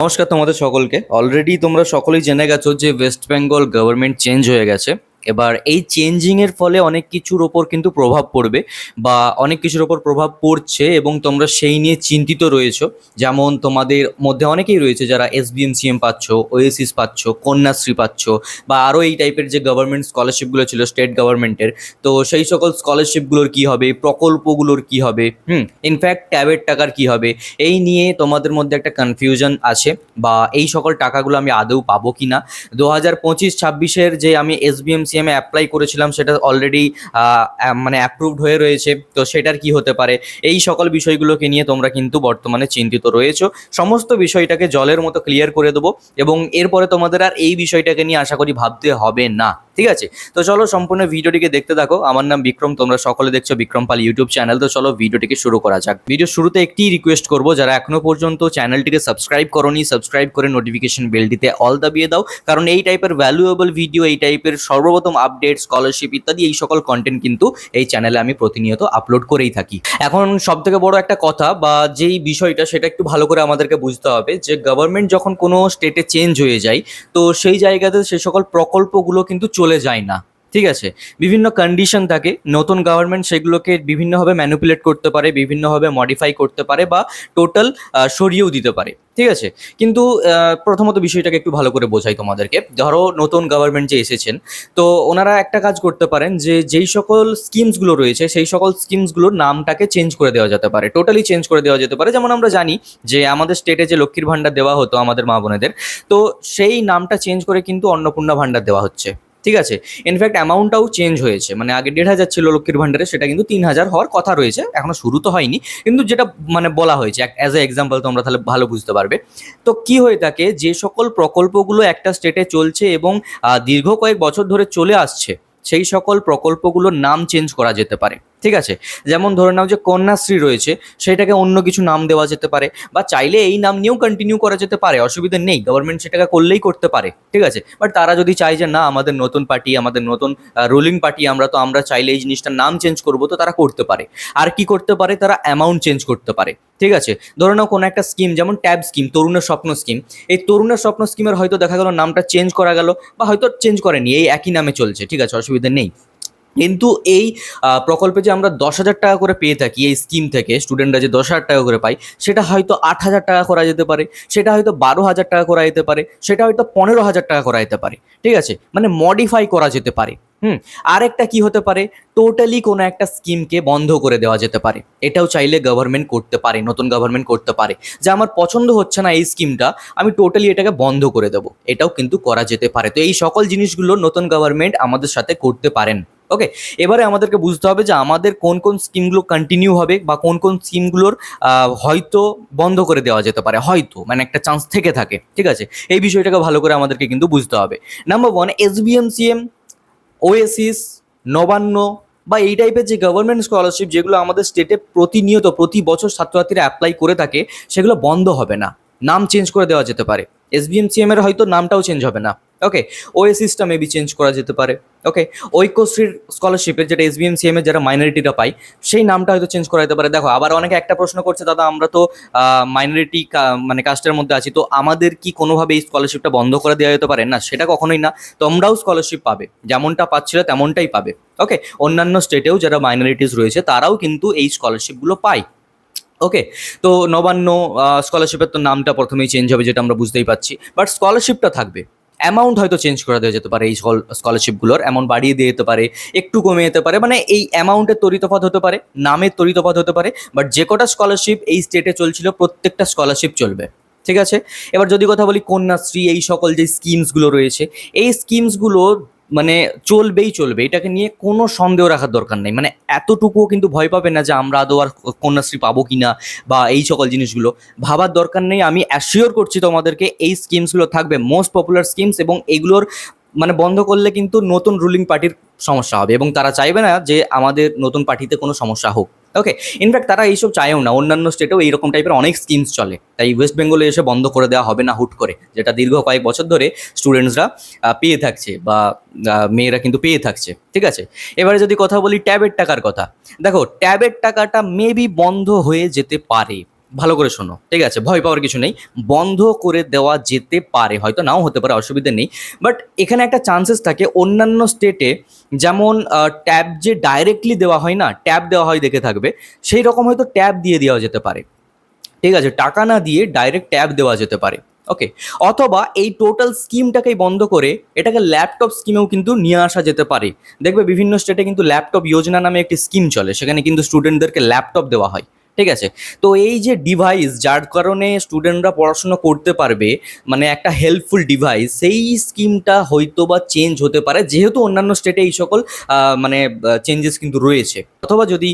নমস্কার তোমাদের সকলকে। অলরেডি তোমরা সকলেই জেনে গেছো যে ওয়েস্ট বেঙ্গল গভর্নমেন্ট চেঞ্জ হয়ে গেছে। এবার এই চেঞ্জিংয়ের ফলে অনেক কিছুর ওপর কিন্তু প্রভাব পড়বে বা অনেক কিছুর ওপর প্রভাব পড়ছে এবং তোমরা সেই নিয়ে চিন্তিত রয়েছো। যেমন তোমাদের মধ্যে অনেকেই রয়েছে যারা এসবিএমসিএম পাচ্ছ, ওএসিস পাচ্ছ, কন্যাশ্রী পাচ্ছ বা আরও এই টাইপের যে গভর্নমেন্ট স্কলারশিপগুলো ছিল স্টেট গভর্নমেন্টের। তো সেই সকল স্কলারশিপগুলোর কি হবে, প্রকল্পগুলোর কি হবে, ইনফ্যাক্ট ট্যাবের টাকার কি হবে, এই নিয়ে তোমাদের মধ্যে একটা কনফিউশন আছে বা এই সকল টাকাগুলো আমি আদৌ পাবো কি না। 2025-26-এর যে আমি এসবিএমসিএম এ অ্যাপ্লাই করেছিলাম সেটা অলরেডি মানে অ্যাপ্রুভড হয়ে রয়েছে, তো সেটার কি হতে পারে, এই সকল বিষয়গুলোকে নিয়ে তোমরা কিন্তু বর্তমানে চিন্তিত রয়েছো। সমস্ত বিষয়টাকে জলের মতো ক্লিয়ার করে দেবো এবং এরপরে তোমাদের আর এই বিষয়টাকে নিয়ে আশা করি ভাবতে হবে না। ঠিক আছে, তো চলো সম্পূর্ণ ভিডিওটিকে দেখতে থাকো। আমার নাম বিক্রম, তোমরা সকলে দেখছো বিক্রম পাল ইউটিউব চ্যানেল। তো চলো ভিডিওটিকে শুরু করা যাক। ভিডিও শুরুতে একটি রিকোয়েস্ট করবো, যারা এখনো পর্যন্ত চ্যানেলটিকে সাবস্ক্রাইব করোনি, সাবস্ক্রাইব করে নোটিফিকেশন বেলটিতে অল দাবিয়ে দাও, কারণ এই টাইপের ভ্যালুয়েবল ভিডিও, এই টাইপের সর্বপ্রথম আপডেট, স্কলারশিপ ইত্যাদি এই সকল কন্টেন্ট কিন্তু এই চ্যানেলে আমি প্রতিনিয়ত আপলোড করেই থাকি। এখন সব থেকে বড় একটা কথা বা যেই বিষয়টা সেটা একটু ভালো করে আমাদেরকে বুঝতে হবে যে গভর্নমেন্ট যখন কোনো স্টেটে চেঞ্জ হয়ে যায় তো সেই জায়গাতে সে সকল প্রকল্পগুলো কিন্তু চলে যায় না। ঠিক আছে, বিভিন্ন কন্ডিশন থাকে। নতুন গভর্নমেন্ট সেগুলোকে বিভিন্নভাবে ম্যানিপুলেট করতে পারে, বিভিন্নভাবে মডিফাই করতে পারে বা টোটাল সরিয়েও দিতে পারে। ঠিক আছে, কিন্তু প্রথমত বিষয়টাকে একটু ভালো করে বোঝাই তোমাদেরকে। ধরো নতুন গভর্নমেন্ট যে এসেছেন, তো ওনারা একটা কাজ করতে পারেন যে যেই সকল স্কিমসগুলো রয়েছে সেই সকল স্কিমসগুলোর নামটাকে চেঞ্জ করে দেওয়া যেতে পারে, টোটালি চেঞ্জ করে দেওয়া যেতে পারে। যেমন আমরা জানি যে আমাদের স্টেটে যে লক্ষ্মীর ভাণ্ডার দেওয়া হতো আমাদের মা বোনেদের, তো সেই নামটা চেঞ্জ করে কিন্তু অন্নপূর্ণা ভাণ্ডার দেওয়া হচ্ছে। ঠিক আছে, ইনফ্যাক্ট অ্যামাউন্টটাও চেঞ্জ হয়েছে, মানে আগে 1,500 ছিল লক্ষ্মীর ভাণ্ডারে, সেটা কিন্তু 3,000 হওয়ার কথা রয়েছে, এখনো শুরু তো হয়নি, কিন্তু যেটা মানে বলা হয়েছে অ্যাজ এ এক্সাম্পল তোমরা তাহলে ভালো বুঝতে পারবে। তো কি হয়ে থাকে, যে সকল প্রকল্পগুলো একটা স্টেটে চলছে এবং দীর্ঘ কয়েক বছর ধরে চলে আসছে সেই সকল প্রকল্পগুলোর নাম চেঞ্জ করা যেতে পারে। ঠিক আছে, যেমন ধরে নাও যে কন্যাশ্রী রয়েছে, সেটাকে অন্য কিছু নাম দেওয়া যেতে পারে বা চাইলে এই নাম নিয়েও কন্টিনিউ করা যেতে পারে, অসুবিধা নেই, গভর্নমেন্ট সেটাকে করলেই করতে পারে। ঠিক আছে, বাট তারা যদি চায় যে না আমাদের নতুন পার্টি, আমাদের নতুন রুলিং পার্টি, আমরা চাইলে এই জিনিসটার নাম চেঞ্জ করবো, তো তারা করতে পারে। আর কি করতে পারে, তারা অ্যামাউন্ট চেঞ্জ করতে পারে। ঠিক আছে, ধরে নাও কোনো একটা স্কিম, যেমন ট্যাব স্কিম, তরুণের স্বপ্ন স্কিম, এই তরুণের স্বপ্ন স্কিমের হয়তো দেখা গেল নামটা চেঞ্জ করা গেল বা হয়তো চেঞ্জ করেনি, এই একই নামে চলছে। ঠিক আছে, অসুবিধা নেই। কিন্তু এই প্রকল্পে যে আমরা 10,000 টাকা করে পেয়ে থাকি এই স্কিম থেকে, স্টুডেন্টরা যে 10,000 টাকা করে পাই, সেটা হয়তো 8,000 টাকা করা যেতে পারে, সেটা হয়তো 12,000 টাকা করা যেতে পারে, সেটা হয়তো 15,000 টাকা করা যেতে পারে। ঠিক আছে, মানে মডিফাই করা যেতে পারে। আরেকটা কি হতে পারে, টোটালি কোনো একটা স্কিমকে বন্ধ করে দেওয়া যেতে পারে। এটাও চাইলে গভর্নমেন্ট করতে পারে, নতুন গভর্নমেন্ট করতে পারে, যে আমার পছন্দ হচ্ছে না এই স্কিমটা, আমি টোটালি এটাকে বন্ধ করে দেবো, এটাও কিন্তু করা যেতে পারে। তো এই সকল জিনিসগুলো নতুন গভর্নমেন্ট আমাদের সাথে করতে পারেন। ওকে, এবারে আমাদেরকে বুঝতে হবে যে আমাদের কোন কোন স্কিমগুলো কন্টিনিউ হবে বা কোন কোন স্কিমগুলোর হয়তো বন্ধ করে দেওয়া যেতে পারে, হয়তো মানে একটা চান্স থেকে থাকে। ঠিক আছে, এই বিষয়টাকে ভালো করে আমাদেরকে কিন্তু বুঝতে হবে। নাম্বার 1, এসবিএমসিএম, ওএসিস, নবান্ন বা এই টাইপের যে গভর্নমেন্ট স্কলারশিপ যেগুলো আমাদের স্টেটে প্রতিনিয়ত প্রতি বছর ছাত্রছাত্রীরা অ্যাপ্লাই করে থাকে, সেগুলো বন্ধ হবে না, নাম চেঞ্জ করে দেওয়া যেতে পারে। এসবিএমসিএম এর হয়তো নামটাও চেঞ্জ হবে না। ওকে, ওএসিসটা মেবি চেঞ্জ করা যেতে পারে। ওকে, ঐক্যশ্রীর স্কলারশিপের যেটা এসবিএমসিএম এর যারা মাইনরিটিরা পায়, সেই নামটা হয়তো চেঞ্জ করা যেতে পারে। দেখো, আবার অনেকে একটা প্রশ্ন করছে, দাদা আমরা তো মাইনরিটি মানে কাস্টের মধ্যে আছি, তো আমাদের কি কোনোভাবে এই স্কলারশিপটা বন্ধ করে দেওয়া যেতে পারে? না, সেটা কখনোই না, তোমরাও স্কলারশিপ পাবে, যেমনটা পাচ্ছিলে তেমনটাই পাবে। ওকে, অন্যান্য স্টেটেও যারা মাইনরিটিস রয়েছে তারাও কিন্তু এই স্কলারশিপগুলো পায়। ওকে, তো নবান্ন স্কলারশিপের তো নামটা প্রথমেই চেঞ্জ হবে, যেটা আমরা বুঝতেই পারছি, বাট স্কলারশিপটা থাকবে। অ্যামাউন্ট হয়তো চেঞ্জ করে দেওয়া যেতে পারে, এই স্কলারশিপগুলোর অ্যামাউন্ট বাড়িয়ে দিয়ে যেতে পারে, একটু কমিয়ে যেতে পারে, মানে এই অ্যামাউন্টের তরিতফাত হতে পারে, নামের তরিতফাত হতে পারে, বাট যে কটা স্কলারশিপ এই স্টেটে চলছিল প্রত্যেকটা স্কলারশিপ চলবে। ঠিক আছে, এবার যদি কথা বলি কন্যাশ্রী, এই সকল যে স্কিমসগুলো রয়েছে, এই স্কিমসগুলো মানে চলবেই চলবে, এটাকে নিয়ে কোনো সন্দেহ রাখার দরকার নেই। মানে এতটুকুও কিন্তু ভয় পাবে না যে আমরা আদৌ আর কন্যাশ্রী পাবো কিনা বা এই সকল জিনিসগুলো ভাবার দরকার নেই। আমি অ্যাসিওর করছি তোমাদেরকে এই স্কিমসগুলো থাকবে মোস্ট পপুলার স্কিমস, এবং এগুলোর মানে বন্ধ করলে কিন্তু নতুন রুলিং পার্টির সমস্যা হবে এবং তারা চাইবে না যে আমাদের নতুন পার্টিতে কোনো সমস্যা হোক। ওকে, ইনফ্যাক্ট তারা এইসব চায়ও না, অন্যান্য স্টেটেও এইরকম টাইপের অনেক স্কিমস চলে, তাই ওয়েস্ট বেঙ্গলে এসে বন্ধ করে দেওয়া হবে না হুট করে, যেটা দীর্ঘ কয়েক বছর ধরে স্টুডেন্টসরা পেয়ে থাকছে বা মেয়েরা কিন্তু পেয়ে থাকছে। ঠিক আছে, এবারে যদি কথা বলি ট্যাবের টাকার কথা, দেখো ট্যাবের টাকাটা মেবি বন্ধ হয়ে যেতে পারে। ভালো করে শোনো, ঠিক আছে, ভয় পাওয়ার কিছু নেই। বন্ধ করে দেওয়া যেতে পারে, হয়তো নাও হতে পারে, অসুবিধা নেই। বাট এখানে একটা চান্সেস থাকে অন্যান্য স্টেটে, যেমন ট্যাব যে ডাইরেক্টলি দেওয়া হয় না, ট্যাব দেওয়া হয় দেখে থাকবে, সেই রকম হয়তো ট্যাব দিয়ে দেওয়া যেতে পারে, ঠিক আছে, টাকা না দিয়ে ডাইরেক্ট ট্যাব দেওয়া যেতে পারে। ওকে, অথবা এই টোটাল স্কিমটাকেই বন্ধ করে এটাকে ল্যাপটপ স্কিমেও কিন্তু নিয়ে আসা যেতে পারে। দেখবে বিভিন্ন স্টেটে কিন্তু ল্যাপটপ যোজনা নামে একটি স্কিম চলে, সেখানে কিন্তু স্টুডেন্টদেরকে ল্যাপটপ দেওয়া হয়, ঠিক আছে। তো এই যে ডিভাইস যার কারণে স্টুডেন্টরা পড়াশোনা করতে পারবে, মানে একটা হেল্পফুল ডিভাইস, সেই স্কিমটা হয়তো বা চেঞ্জ হতে পারে, যেহেতু অন্যান্য স্টেটে এই সকল মানে চেঞ্জেস কিন্তু রয়েছে। অথবা যদি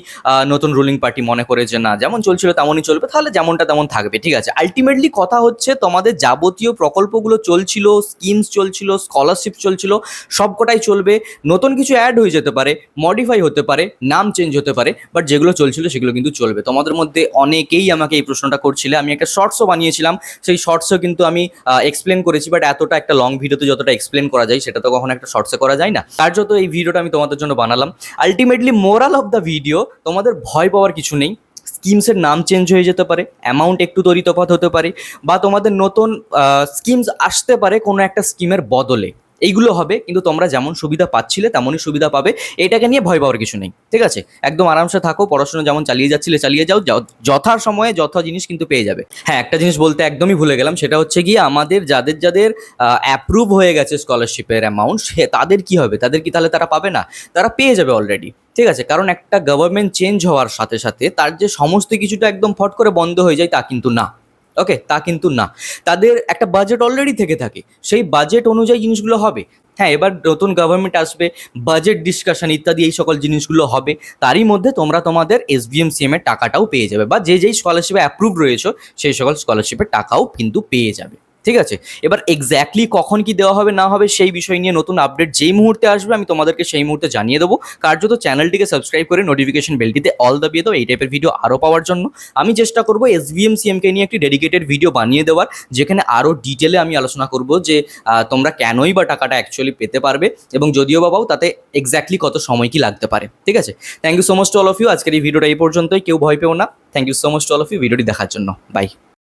নতুন রুলিং পার্টি মনে করে যে না, যেমন চলছিল তেমনই চলবে, তাহলে যেমনটা তেমন থাকবে, ঠিক আছে। আলটিমেটলি কথা হচ্ছে, তোমাদের যাবতীয় প্রকল্পগুলো চলছিল, স্কিমস চলছিল, স্কলারশিপ চলছিল, সবকটাই চলবে। নতুন কিছু অ্যাড হয়ে যেতে পারে, মডিফাই হতে পারে, নাম চেঞ্জ হতে পারে, বাট যেগুলো চলছিল সেগুলো কিন্তু চলবে। তোমাদের মধ্যে অনেকেই আমাকে এই প্রশ্নটা করছিলে, আমি একটা শর্টসও বানিয়েছিলাম, সেই শর্টসও কিন্তু আমি এক্সপ্লেন করেছি, বাট এতটা একটা লং ভিডিওতে যতটা এক্সপ্লেন করা যায় সেটা তো কখনো একটা শর্টসে করা যায় না, তার যত এই ভিডিওটা আমি তোমাদের জন্য বানালাম। Ultimately moral of the video, তোমাদের ভয় পাওয়ার কিছু নেই। স্কিমসের নাম চেঞ্জ হয়ে যেতে পারে, অ্যামাউন্ট একটু তফাৎ হতে পারে, বা তোমাদের নতুন স্কিমস আসতে পারে কোনো একটা স্কিমের বদলে, এইগুলো হবে, কিন্তু তোমরা যেমন সুবিধা পাচ্ছিলে তেমনই সুবিধা পাবে। এটাকে নিয়ে ভয় পাওয়ার কিছু নেই, ঠিক আছে। একদম আরামসে থাকো, পড়াশোনা যেমন চালিয়ে যাচ্ছিলে চালিয়ে যাও, যথা সময়ে যথা জিনিস কিন্তু পেয়ে যাবে। হ্যাঁ, একটা জিনিস বলতে একদমই ভুলে গেলাম, সেটা হচ্ছে গিয়ে আমাদের যাদের যাদের অ্যাপ্রুভ হয়ে গেছে স্কলারশিপের অ্যামাউন্ট, তাদের কি হবে, তাদের কি তাহলে তারা পাবে না? তারা পেয়ে যাবে অলরেডি, ঠিক আছে। কারণ একটা গভর্নমেন্ট চেঞ্জ হওয়ার সাথে সাথে তার যে সমস্ত কিছুটা একদম ফট করে বন্ধ হয়ে যায় তা কিন্তু না। ওকে, তা কিন্তু না। তাদের একটা বাজেট অলরেডি থেকে থাকে, সেই বাজেট অনুযায়ী জিনিসগুলো হবে। হ্যাঁ, এবার নতুন গভর্নমেন্ট আসবে, বাজেট ডিসকাশন ইত্যাদি এই সকল জিনিসগুলো হবে, তারই মধ্যে তোমরা তোমাদের SVMCM এর টাকাটাও পেয়ে যাবে, বা যে যেই স্কলারশিপে অ্যাপ্রুভ রয়েছে সেই সকল স্কলারশিপের টাকাও কিন্তু পেয়ে যাবে, ঠিক আছে। এবার এক্স্যাক্টলি কখন কি দেওয়া হবে না হবে সেই বিষয় নিয়ে নতুন আপডেট যেই মুহূর্তে আসবে আমি তোমাদেরকে সেই মুহূর্তে জানিয়ে দেবো। কার্যত চ্যানেলটিকে সাবস্ক্রাইব করে নোটিফিকেশন বেলটিতে অল দাবিয়ে দাও এই টাইপের ভিডিও আরও পাওয়ার জন্য। আমি চেষ্টা করবো SVMCMকে নিয়ে একটি ডেডিকেটেড ভিডিও বানিয়ে দেওয়ার, যেখানে আরও ডিটেলে আমি আলোচনা করব যে তোমরা কেনই বা টাকাটা অ্যাকচুয়ালি পেতে পারবে, এবং যদিও বা পাও তাতে এক্স্যাক্টলি কত সময় কি লাগতে পারে, ঠিক আছে। Thank you so much to all of you. আজকের এই ভিডিওটা এই পর্যন্তই, কেউ ভয় পেও না। Thank you so much to all of you ভিডিওটি দেখার জন্য। বাই।